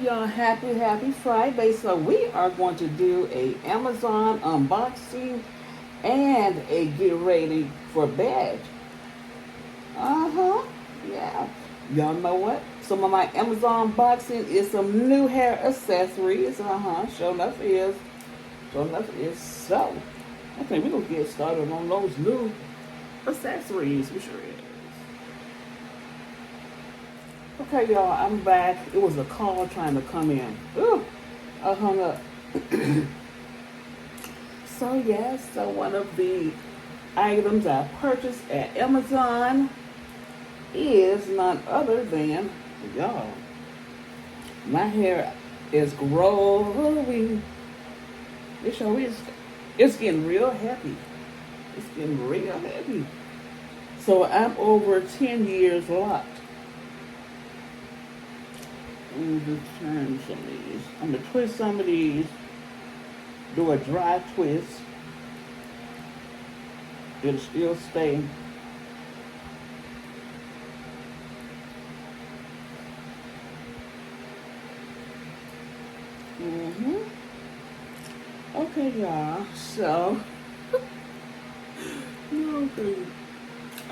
y'all, happy Friday. So we are going to do a Amazon unboxing and a get ready for bed. Uh-huh. Yeah. Y'all know what? Some of my Amazon unboxing is some new hair accessories. Uh-huh. Sure enough is. Sure enough is. So I think we're gonna get started on those new accessories. We sure is. Okay, y'all, I'm back. It was a call trying to come in. Ooh, I hung up. So, yes, so one of the items I purchased at Amazon is none other than, y'all, my hair is growing. It sure is. It's getting real heavy. It's getting real heavy. So I'm over 10 years locked. I'm gonna turn some of these. I'm gonna twist some of these. Do a dry twist. It'll still stay. Mm-hmm. Okay, y'all. So, okay.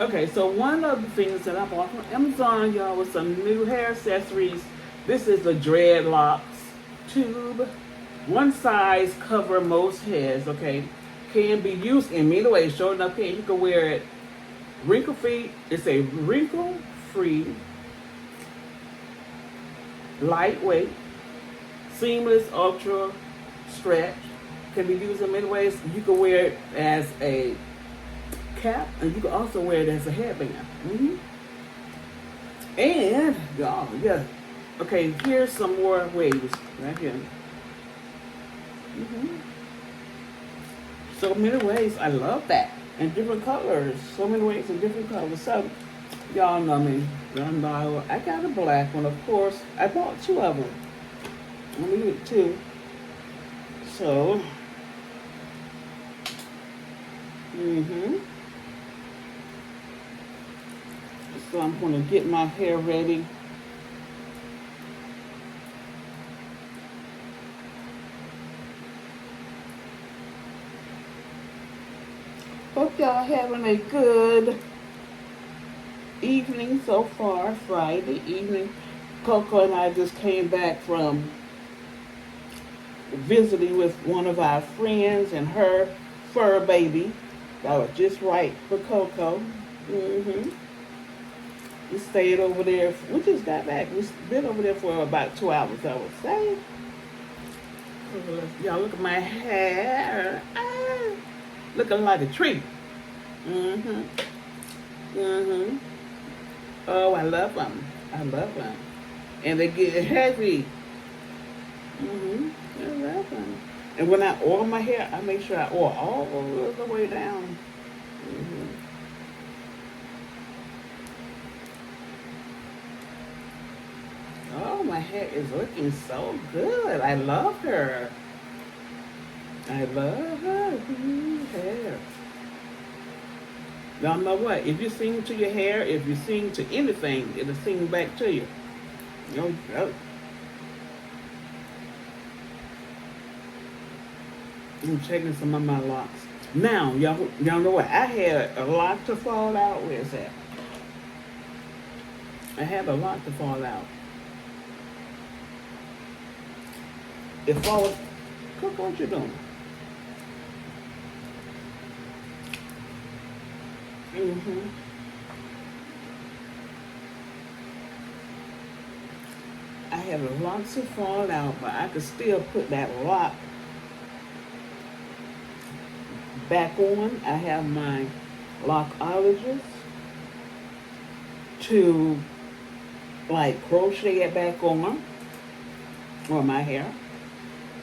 Okay, so one of the things that I bought from Amazon, y'all, was some new hair accessories. This is the dreadlocks tube. One size cover most heads, okay? Can be used in many ways. Sure enough, you can wear it wrinkle free. It's a wrinkle free, lightweight, seamless, ultra stretch. Can be used in many ways. You can wear it as a cap, and you can also wear it as a headband. And y'all, yeah. Okay, here's some more ways right here. hmm So many ways. I love that. And different colors. So many ways and different colors. So y'all know me. Y'all know I got a black one, of course. I bought two of them. I needed two. So, hmm so I'm gonna get my hair ready. Hope y'all having a good evening so far, Friday evening. Coco and I just came back from visiting with one of our friends and her fur baby. That was just right for Coco. hmm We stayed over there. We just got back. We've been over there for about 2 hours, I would say. Y'all look at my hair. Looking like a tree. hmm hmm Oh, I love them. I love them. And they get heavy. I love them. And when I oil my hair, I make sure I oil all the way down. hmm Oh, my hair is looking so good. I love her. I love her. Hair. Y'all know what? If you sing to your hair, if you sing to anything, it'll sing back to you. Oh. I'm checking some of my locks. Now, y'all know what? I had a lock to fall out. Where's that? I had a lock to fall out. It falls. Cook, what you doing? hmm I had a lock to fall out, but I could still put that lock back on. I have my lockologist to like crochet it back on my hair,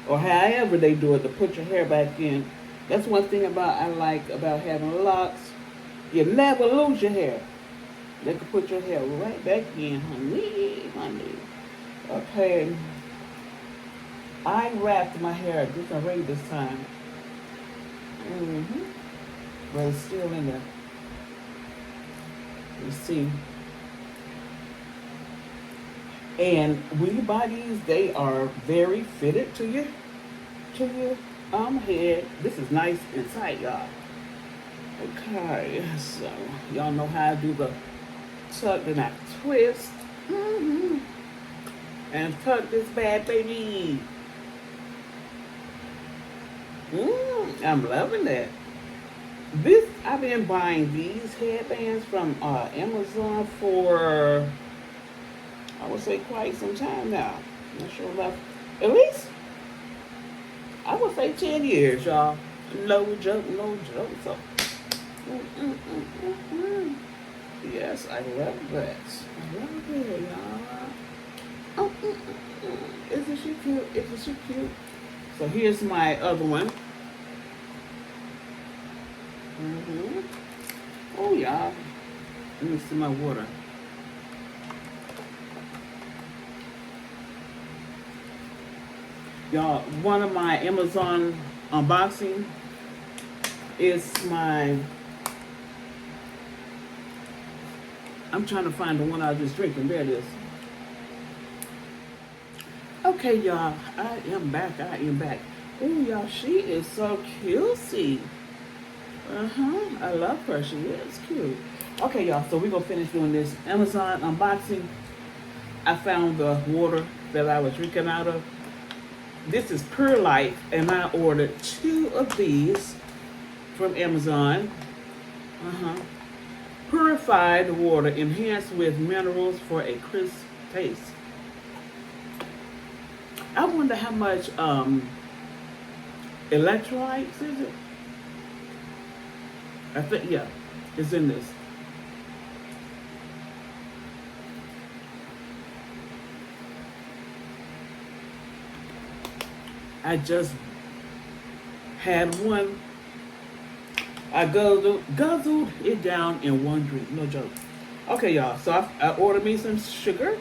or however they do it to put your hair back in. That's one thing I like about having locks. You never lose your hair. They can put your hair right back in, honey. Okay, I wrapped my hair a different way this time. hmm But it's still in there. You see. And when you buy these, they are very fitted to your head. This is nice and tight, y'all. Okay, so y'all know how to do the tuck and I twist. hmm And tuck this bad baby. I'm loving that. This I've been buying these headbands from Amazon for I would say quite some time now. Not sure about at least I would say 10 years, y'all. No joke, no joke. So, mm, mm, mm, mm. Yes, I love that. I love it, y'all. Isn't she cute? Isn't she cute? So here's my other one. Oh, y'all. Let me see my water. Y'all, one of my Amazon unboxing is my. I'm trying to find the one I was just drinking. There it is. Okay, y'all. I am back. I am back. Oh, y'all, she is so cutesy. I love her. She is cute. Okay, y'all. So we're gonna finish doing this Amazon unboxing. I found the water that I was drinking out of. This is Pure Life, and I ordered 2 of these from Amazon. Purified water, enhanced with minerals for a crisp taste. I wonder how much electrolytes is it? I think, yeah, it's in this. I just had one. I guzzled it down in one drink. No joke. Okay, y'all. So I ordered me some sugar.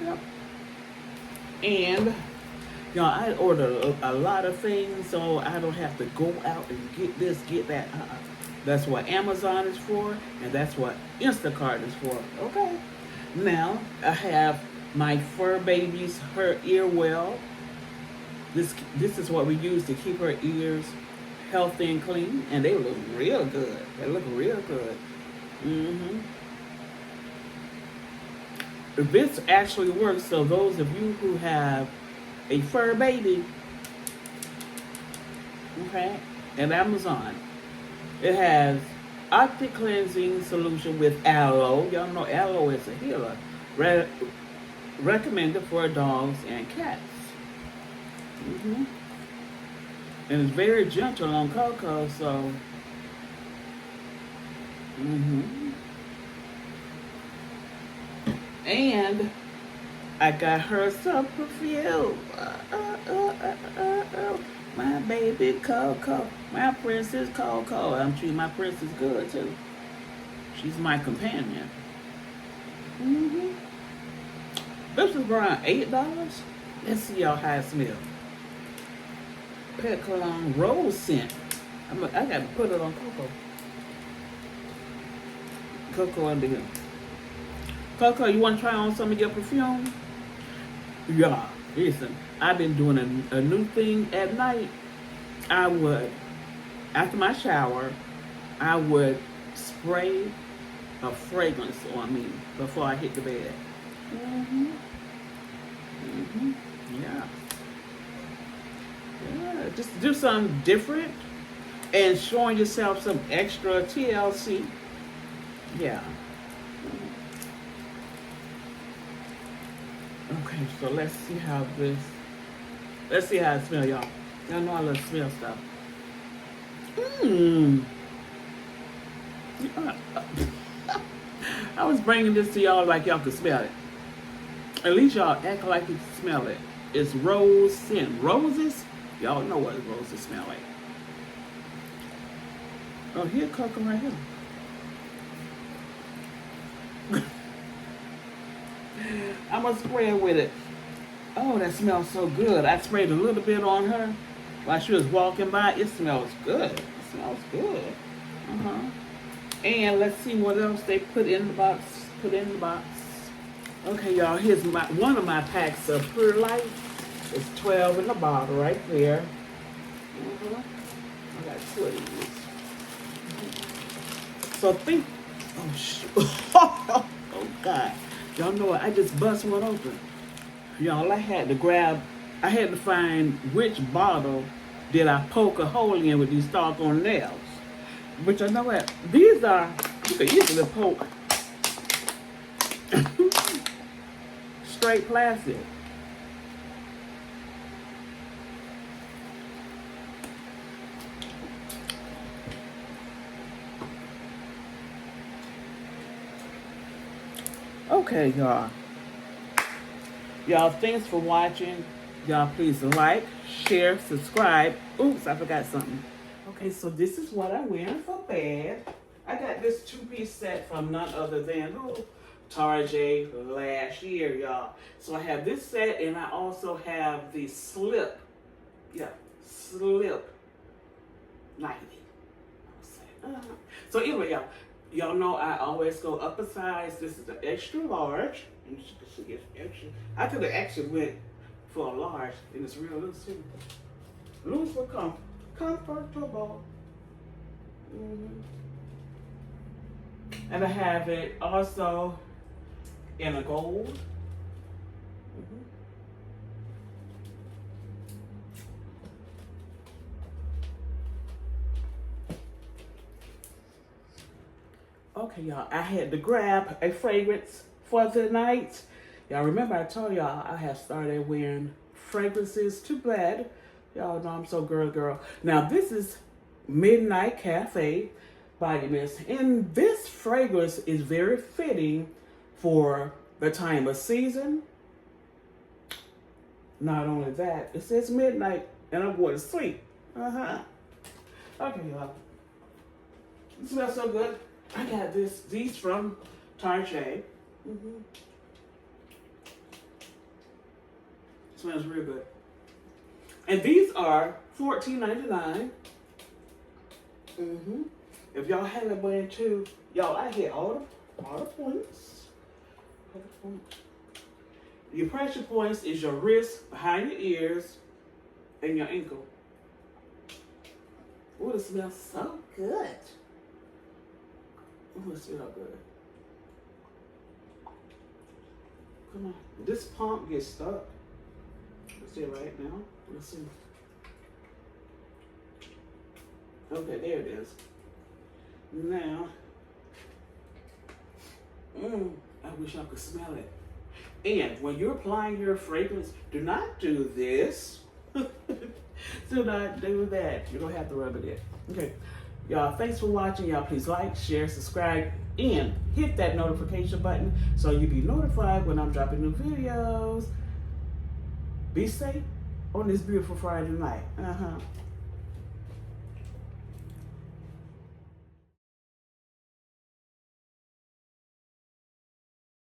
Yep. And y'all, I ordered a lot of things, so I don't have to go out and get this, get that. That's what Amazon is for, and that's what Instacart is for. Okay. Now I have my fur baby's her ear well. This is what we use to keep her ears healthy and clean, and they look real good. They look real good. This actually works. So those of you who have a fur baby, okay, at Amazon, it has Octa cleansing solution with aloe. Y'all know aloe is a healer. Recommended for dogs and cats. And it's very gentle on Coco, so. And I got her some perfume. My baby Coco. My princess Coco. I'm treating my princess good too. She's my companion. This is around $8. Let's see y'all how it smells. Pet cologne rose scent. I got to put it on Coco. Coco under here. Coco, you want to try on some of your perfume? Yeah. Listen, I've been doing a new thing at night. I would, after my shower, I would spray a fragrance on me before I hit the bed. Yeah. Yeah, just do something different and showing yourself some extra TLC. Yeah. Okay, so let's see how it smells, y'all. Y'all know I love smell stuff. I was bringing this to y'all like y'all could smell it. At least y'all act like you can smell it. It's rose scent. Roses? Y'all know what roses smell like. Oh, here, Coco right here. I'm going to spray it with it. Oh, that smells so good. I sprayed a little bit on her while she was walking by. It smells good. It smells good. And let's see what else they put in the box. Okay, y'all, here's one of my packs of Pure Life. It's 12 in the bottle right there. I got 2 of these. So think, oh shoot. Oh God. Y'all know what, I just bust one open. Y'all, I had to find which bottle did I poke a hole in with these doggone nails. But you know what, these are, you could easily poke straight plastic. Okay, y'all. Y'all, thanks for watching. Y'all, please like, share, subscribe. Oops, I forgot something. Okay, so this is what I'm wearing for bed. I got this 2-piece set from none other than Tarjay last year, y'all. So I have this set, and I also have the slip. Yeah, slip 90. So anyway, y'all know I always go up a size. This is the extra large. And you can see it's extra. I could have actually went for a large, and it's real loose too. Loose but comfortable. And I have it also in a gold. Okay, y'all, I had to grab a fragrance for the night. Y'all remember I told y'all I have started wearing fragrances to bed. Y'all know I'm so girl. Now this is Midnight Cafe Body Mist. And this fragrance is very fitting for the time of season. Not only that, it says midnight and I'm going to sleep. Okay, y'all. It smells so good. I got these from Tarjay. Smells real good. And these are $14.99. If y'all haven't went to, y'all, I hit all the points. Your pressure points is your wrist, behind your ears, and your ankle. Oh, it smells so good. Oh, it smells good. Come on. This pump gets stuck. Let's see right now. Let's see. Okay, there it is. Now, I wish I could smell it. And when you're applying your fragrance, do not do this. Do not do that. You don't have to rub it in. Okay. Y'all, thanks for watching. Y'all, please like, share, subscribe, and hit that notification button so you'll be notified when I'm dropping new videos. Be safe on this beautiful Friday night.